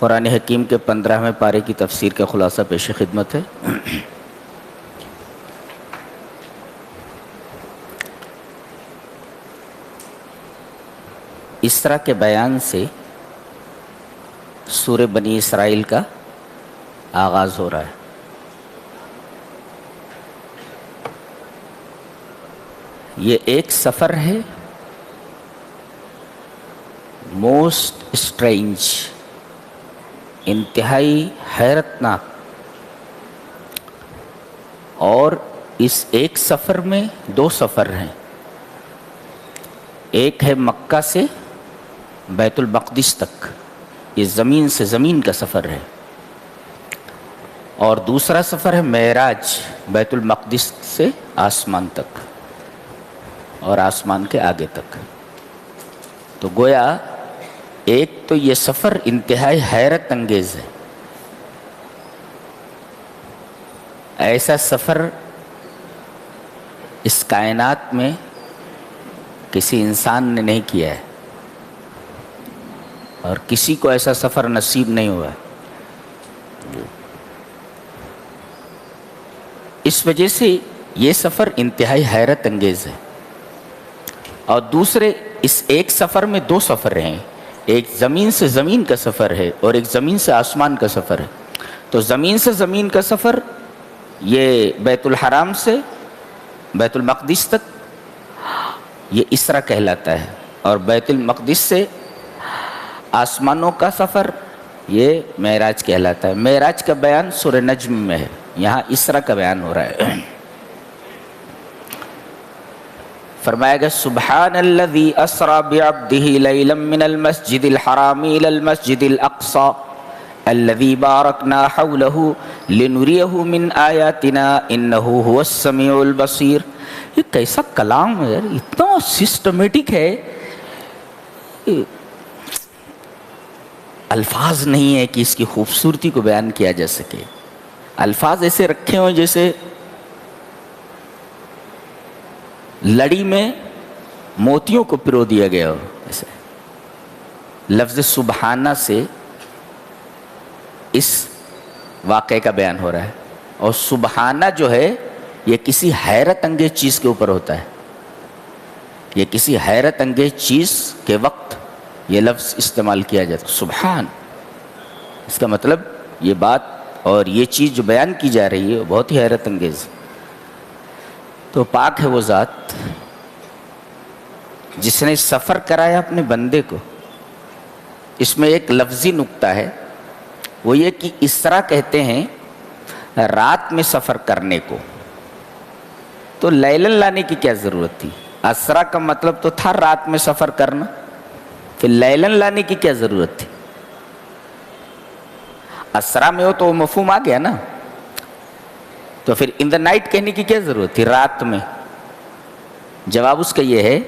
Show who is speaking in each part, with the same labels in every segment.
Speaker 1: قرآن حکیم کے 15ویں پارے کی تفسیر کا خلاصہ پیش خدمت ہے۔ اسراء کے بیان سے سورہ بنی اسرائیل کا آغاز ہو رہا ہے۔ یہ ایک سفر ہے موسٹ اسٹرینج، انتہائی حیرت ناک، اور اس ایک سفر میں دو سفر ہیں۔ ایک ہے مکہ سے بیت المقدس تک، یہ زمین سے زمین کا سفر ہے، اور دوسرا سفر ہے معراج، بیت المقدس سے آسمان تک اور آسمان کے آگے تک۔ تو گویا ایک تو یہ سفر انتہائی حیرت انگیز ہے۔ ایسا سفر اس کائنات میں کسی انسان نے نہیں کیا ہے، اور کسی کو ایسا سفر نصیب نہیں ہوا ہے۔ اس وجہ سے یہ سفر انتہائی حیرت انگیز ہے۔ اور دوسرے، اس ایک سفر میں دو سفر ہیں، ایک زمین سے زمین کا سفر ہے اور ایک زمین سے آسمان کا سفر ہے۔ تو زمین سے زمین کا سفر یہ بیت الحرام سے بیت المقدس تک، یہ اسراء کہلاتا ہے، اور بیت المقدس سے آسمانوں کا سفر یہ معراج کہلاتا ہے۔ معراج کا بیان سورہ نجم میں ہے، یہاں اسراء کا بیان ہو رہا ہے۔ فرمایا گیا سبحان الذی اسری بعبدہ لیلا من المسجد الحرام الی المسجد الاقصی الذی بارکنا حولہ لنریہ من آیاتنا انہ هو السمیع البصیر۔ یہ کیسا کلام ہے، اتنا سسٹمیٹک ہے، الفاظ نہیں ہے کہ اس کی خوبصورتی کو بیان کیا جا سکے۔ الفاظ ایسے رکھے ہوں جیسے لڑی میں موتیوں کو پرو دیا گیا ہو۔ ایسے لفظ سبحانہ سے اس واقعے کا بیان ہو رہا ہے، اور سبحانہ جو ہے یہ کسی حیرت انگیز چیز کے اوپر ہوتا ہے۔ یہ کسی حیرت انگیز چیز کے وقت یہ لفظ استعمال کیا جاتا ہے، سبحان۔ اس کا مطلب یہ بات اور یہ چیز جو بیان کی جا رہی ہے وہ بہت ہی حیرت انگیز ہے۔ تو پاک ہے وہ ذات جس نے سفر کرایا اپنے بندے کو۔ اس میں ایک لفظی نکتہ ہے، وہ یہ کہ اسراء کہتے ہیں رات میں سفر کرنے کو، تو لیلن لانے کی کیا ضرورت تھی؟ اسراء کا مطلب تو تھا رات میں سفر کرنا، پھر لیلن لانے کی کیا ضرورت تھی؟ اسراء میں ہو تو وہ مفہوم آ گیا نا، تو پھر ان دا نائٹ کہنے کی کیا ضرورت تھی رات میں؟ جواب اس کا یہ ہے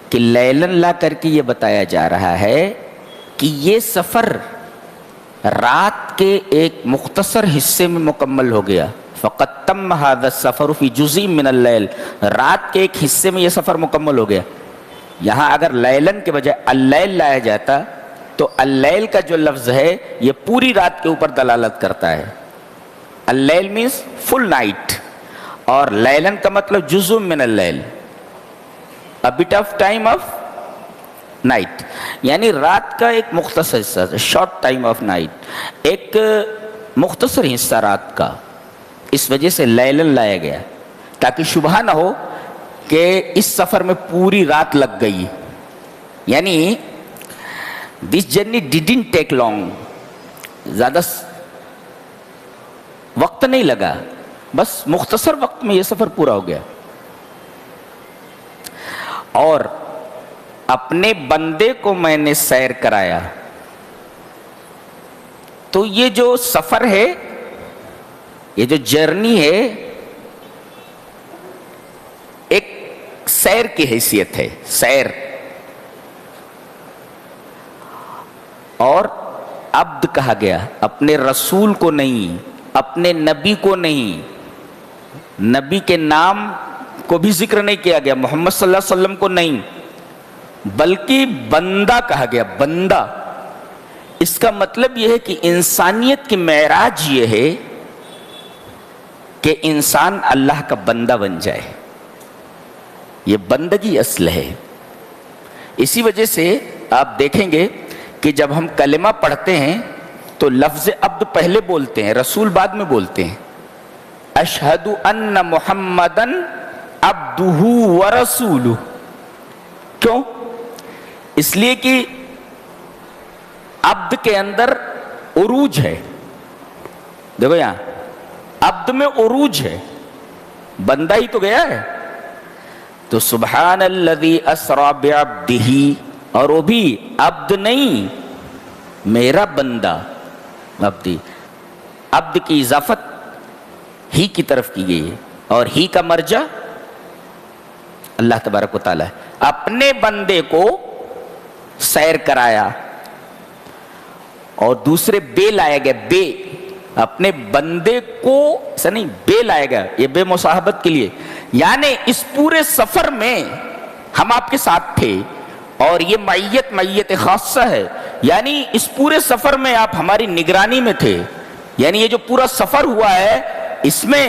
Speaker 1: کہ لیلن لا کر کے یہ بتایا جا رہا ہے کہ یہ سفر رات کے ایک مختصر حصے میں مکمل ہو گیا۔ فقد تم ھذا السفر فی جزء من اللیل، رات کے ایک حصے میں یہ سفر مکمل ہو گیا۔ یہاں اگر لیلن کے بجائے اللیل لایا جاتا تو اللیل کا جو لفظ ہے یہ پوری رات کے اوپر دلالت کرتا ہے۔ اللیل مینس فل نائٹ، اور لیلن کا مطلب جزء من اللیل، a bit of time of night، یعنی رات کا ایک مختصر حصہ، شارٹ ٹائم آف نائٹ، ایک مختصر حصہ رات کا۔ اس وجہ سے لیلن لایا گیا تاکہ شبہ نہ ہو کہ اس سفر میں پوری رات لگ گئی، یعنی this journey didn't take long، زیادہ وقت نہیں لگا، بس مختصر وقت میں یہ سفر پورا ہو گیا۔ اور اپنے بندے کو میں نے سیر کرایا، تو یہ جو سفر ہے، یہ جو جرنی ہے، ایک سیر کی حیثیت ہے، سیر۔ اور عبد کہا گیا، اپنے رسول کو نہیں، اپنے نبی کو نہیں، نبی کے نام کو بھی ذکر نہیں کیا گیا، محمد صلی اللہ علیہ وسلم کو نہیں، بلکہ بندہ کہا گیا، بندہ، اس کا مطلب یہ ہے کہ انسانیت کی معراج یہ ہے کہ انسان اللہ کا بندہ بن جائے. یہ بندگی اصل ہے. اسی وجہ سے آپ دیکھیں گے کہ جب ہم کلمہ پڑھتے ہیں تو لفظ عبد پہلے بولتے ہیں، رسول بعد میں بولتے ہیں. اشہد ان محمدن عبدہ ورسولہ. کیوں؟ اس لیے کہ عبد کے اندر عروج ہے. دیکھو یہاں عبد میں عروج ہے، بندہ ہی تو گیا ہے. تو سبحان الذی اسری بعبدہ، اور وہ بھی عبد نہیں، میرا بندہ. عبدی، عبد کی اضافت ہی کی طرف کی گئی ہے، اور ہی کا مرجع اللہ تبارک و تعالی ہے. اپنے بندے کو سیر کرایا، اور دوسرے بے لایا گیا. بے، اپنے بندے کو ایسا نہیں، بے لایا گیا. یہ بے مصاحبت کے لیے، یعنی اس پورے سفر میں ہم آپ کے ساتھ تھے، اور یہ معیت خاصہ ہے. یعنی اس پورے سفر میں آپ ہماری نگرانی میں تھے. یعنی یہ جو پورا سفر ہوا ہے اس میں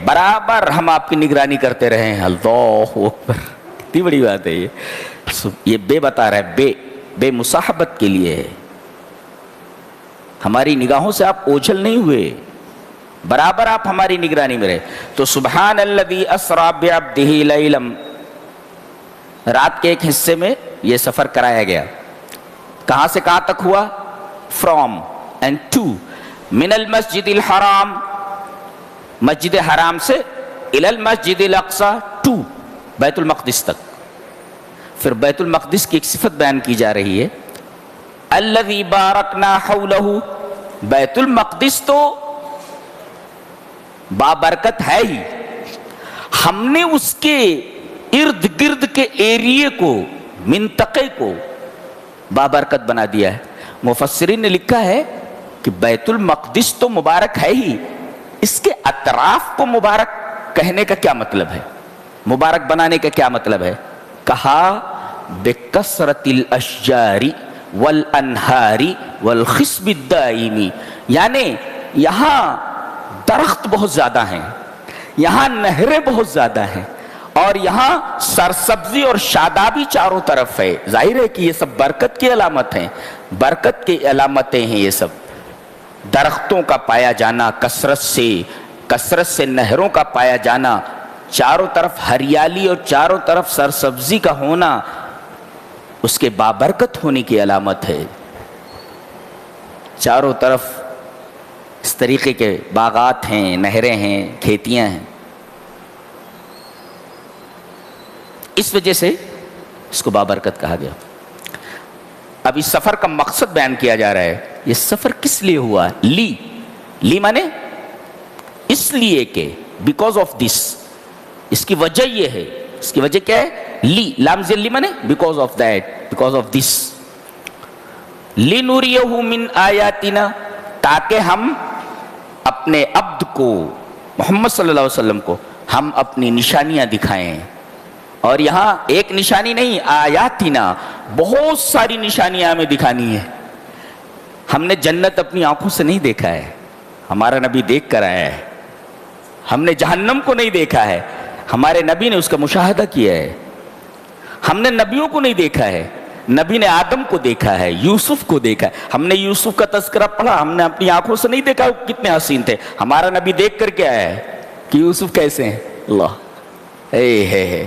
Speaker 1: برابر ہم آپ کی نگرانی کرتے رہے ہیں. اللہ اکبر، کتنی بڑی بات ہے یہ بے بتا رہا ہے. بے مصاحبت کے لیے ہے. ہماری نگاہوں سے آپ اوجھل نہیں ہوئے، برابر آپ ہماری نگرانی میں رہے. تو سبحان الذی اسری بعبدہ لیلا، رات کے ایک حصے میں یہ سفر کرایا گیا. کہاں سے کہاں تک ہوا؟ فرام اینڈ ٹو، من المسجد الحرام، مسجد حرام سے، الی المسجد الاقصی، ٹو بیت المقدس تک. پھر بیت المقدس کی ایک صفت بیان کی جا رہی ہے، الذی بارکنا حولہ. بیت المقدس تو بابرکت ہے ہی، ہم نے اس کے ارد گرد کے ایریے کو، منطقے کو بابرکت بنا دیا ہے. مفسرین نے لکھا ہے کہ بیت المقدس تو مبارک ہے ہی، اس کے اطراف کو مبارک کہنے کا کیا مطلب ہے، مبارک بنانے کا کیا مطلب ہے؟ کہا بکثرت الاشجار والانہار والخصب الدائمی، یعنی یہاں درخت بہت زیادہ ہیں، یہاں نہریں بہت زیادہ ہیں، اور یہاں سرسبزی اور شادابی چاروں طرف ہے. ظاہر ہے کہ یہ سب برکت کی علامت ہیں، برکت کی علامتیں ہیں. یہ سب درختوں کا پایا جانا، کثرت سے نہروں کا پایا جانا، چاروں طرف ہریالی اور چاروں طرف سرسبزی کا ہونا، اس کے بابرکت ہونے کی علامت ہے. چاروں طرف اس طریقے کے باغات ہیں، نہریں ہیں، کھیتیاں ہیں. اس وجہ سے اس کو بابرکت کہا گیا. اب اس سفر کا مقصد بیان کیا جا رہا ہے. یہ سفر کس لیے ہوا؟ لی مانے اس لیے کہ بیکاز آف دس، اس کی وجہ یہ ہے. اس کی وجہ کیا ہے؟ لی، لام زیر لی مانے because of that, because of this. لِنُرِيَهُ مِنْ آیاتنا، تاکہ ہم اپنے عبد کو، محمد صلی اللہ علیہ وسلم کو، ہم اپنی نشانیاں دکھائیں. اور یہاں ایک نشانی نہیں، آیاتنا، بہت ساری نشانیاں ہمیں دکھانی ہے. ہم نے جنت اپنی آنکھوں سے نہیں دیکھا ہے، ہمارا نبی دیکھ کر آیا ہے. ہم نے جہنم کو نہیں دیکھا ہے، ہمارے نبی نے اس کا مشاہدہ کیا ہے. ہم نے نبیوں کو نہیں دیکھا ہے، نبی نے آدم کو دیکھا ہے، یوسف کو دیکھا ہے. ہم نے یوسف کا تذکرہ پڑھا، ہم نے اپنی آنکھوں سے نہیں دیکھا کتنے حسین تھے. ہمارا نبی دیکھ کر کے آیا ہے کہ یوسف کیسے ہیں. اللہ ہے.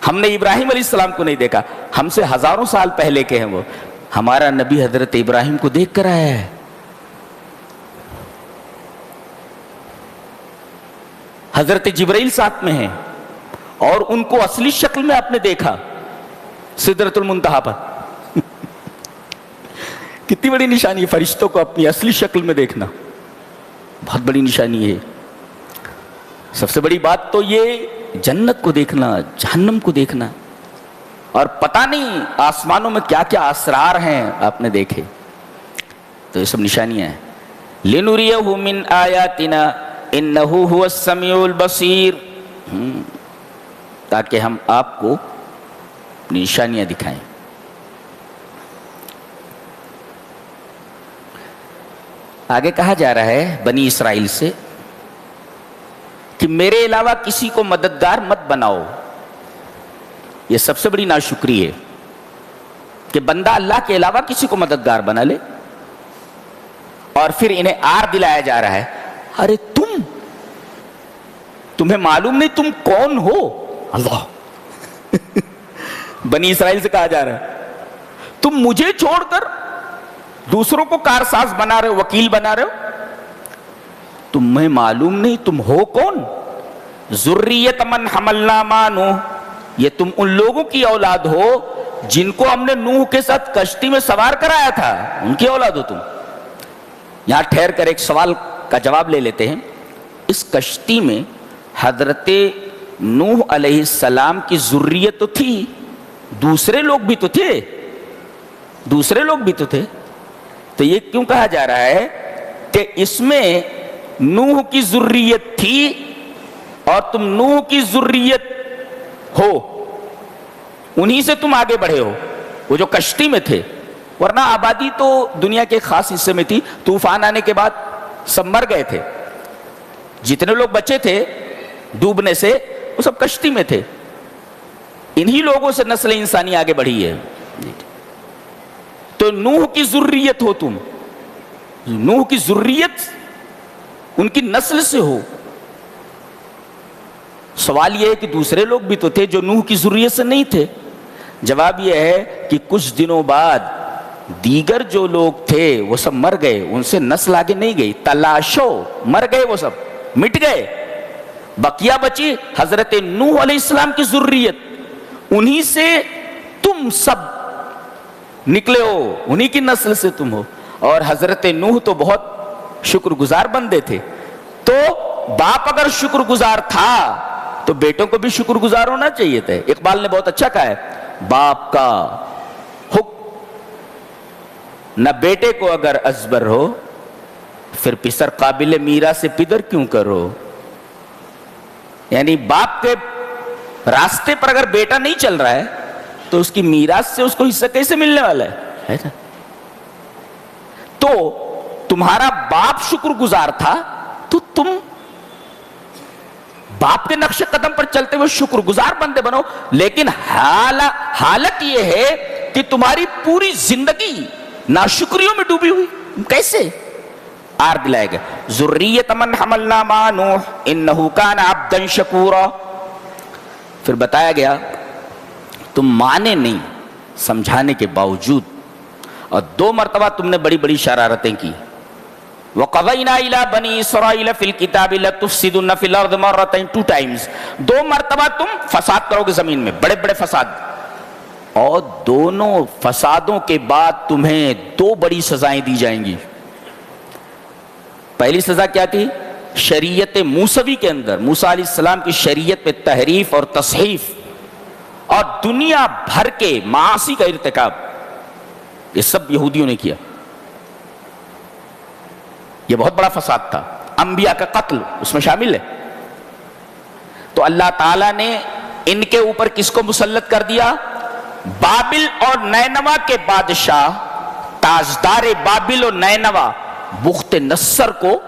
Speaker 1: ہم نے ابراہیم علیہ السلام کو نہیں دیکھا، ہم سے ہزاروں سال پہلے کے ہیں وہ. ہمارا نبی حضرت ابراہیم کو دیکھ کر آیا ہے. حضرت جبرائیل ساتھ میں ہیں، اور ان کو اصلی شکل میں آپ نے دیکھا سدرۃ المنتہا پر. کتنی بڑی نشانی ہے فرشتوں کو اپنی اصلی شکل میں دیکھنا، بہت بڑی نشانی ہے. سب سے بڑی بات تو یہ جنت کو دیکھنا، جہنم کو دیکھنا، اور پتہ نہیں آسمانوں میں کیا کیا اسرار ہیں آپ نے دیکھے. تو یہ سب نشانیاں ہیں. لِنُرِيَهُ مِنْ آیاتنا إِنَّهُ هُوَ السَّمِيعُ الْبَصِيرُ، تاکہ ہم آپ کو نشانیاں دکھائیں. آگے کہا جا رہا ہے بنی اسرائیل سے کہ میرے علاوہ کسی کو مددگار مت بناؤ. یہ سب سے بڑی ناشکری ہے کہ بندہ اللہ کے علاوہ کسی کو مددگار بنا لے. اور پھر انہیں آر دلایا جا رہا ہے, ارے تمہیں معلوم نہیں تم کون ہو. اللہ بنی اسرائیل سے کہا جا رہا ہے تم مجھے چھوڑ کر دوسروں کو کارساز بنا رہے ہو, وکیل بنا رہے ہو. تمہیں معلوم نہیں تم ہو کون. ذریت من حملنا مع نوح, یہ تم ان لوگوں کی اولاد ہو جن کو ہم نے نوح کے ساتھ کشتی میں سوار کرایا تھا, ان کی اولاد ہو تم. یہاں ٹھہر کر ایک سوال کا جواب لے لیتے ہیں. اس کشتی میں حضرت نوح علیہ السلام کی ذریت تو تھی, دوسرے لوگ بھی تو تھے, تو یہ کیوں کہا جا رہا ہے کہ اس میں نوح کی ذریت تھی اور تم نوح کی ذریت ہو, انہی سے تم آگے بڑھے ہو, وہ جو کشتی میں تھے. ورنہ آبادی تو دنیا کے خاص حصے میں تھی, طوفان آنے کے بعد سب مر گئے تھے. جتنے لوگ بچے تھے ڈوبنے سے وہ سب کشتی میں تھے. انہی لوگوں سے نسل انسانی آگے بڑھی ہے. تو نوح کی ذریت ہو تم, نوح کی ذریت ان کی نسل سے ہو. سوال یہ ہے کہ دوسرے لوگ بھی تو تھے جو نوح کی ذریت سے نہیں تھے. جواب یہ ہے کہ کچھ دنوں بعد دیگر جو لوگ تھے وہ سب مر گئے, ان سے نسل آگے نہیں گئی. تلاشو, مر گئے, وہ سب مٹ گئے. بقیہ بچی حضرت نوح علیہ السلام کی ذریت, انہی سے تم سب نکلے ہو, انہی کی نسل سے تم ہو. اور حضرت نوح تو بہت شکر گزار بندے تھے, تو باپ اگر شکر گزار تھا تو بیٹوں کو بھی شکر گزار ہونا چاہیے تھا. اقبال نے بہت اچھا کہا ہے, باپ کا حکم نہ بیٹے کو اگر ازبر ہو, پھر پسر قابل میرا سے پدر کیوں کرو. یعنی باپ کے راستے پر اگر بیٹا نہیں چل رہا ہے تو اس کی میراث سے اس کو حصہ کیسے ملنے والا ہے نا. تو تمہارا باپ شکر گزار تھا تو تم باپ کے نقش قدم پر چلتے ہوئے شکر گزار بندے بنو. لیکن حالت یہ ہے کہ تمہاری پوری زندگی ناشکریوں میں ڈوبی ہوئی. کیسے آر دلائے گا, ذریت من حملنا مع نوح انہ کان عبدا شکورا. پھر بتایا گیا تم مانے نہیں سمجھانے کے باوجود, اور 2 مرتبہ تم نے بڑی بڑی شرارتیں کی. وَقَضَيْنَا إِلَىٰ بَنِي إِسْرَائِيلَ فِي الْكِتَابِ لَتُفْسِدُنَّ فِي الْأَرْضِ مَرَّتَيْنِ 2 times, 2 مرتبہ تم فساد کرو گے زمین میں, بڑے بڑے فساد. اور دونوں فسادوں کے بعد تمہیں 2 بڑی سزائیں دی جائیں گی. پہلی سزا کیا تھی؟ شریعت موسوی کے اندر موسیٰ علیہ السلام کی شریعت پہ تحریف اور تصحیف اور دنیا بھر کے معاصی کا ارتکاب, یہ سب یہودیوں نے کیا. یہ بہت بڑا فساد تھا. انبیاء کا قتل اس میں شامل ہے. تو اللہ تعالیٰ نے ان کے اوپر کس کو مسلط کر دیا؟ بابل اور نینوا کے بادشاہ, تاجدار بابل اور نینوا بخت نصر کو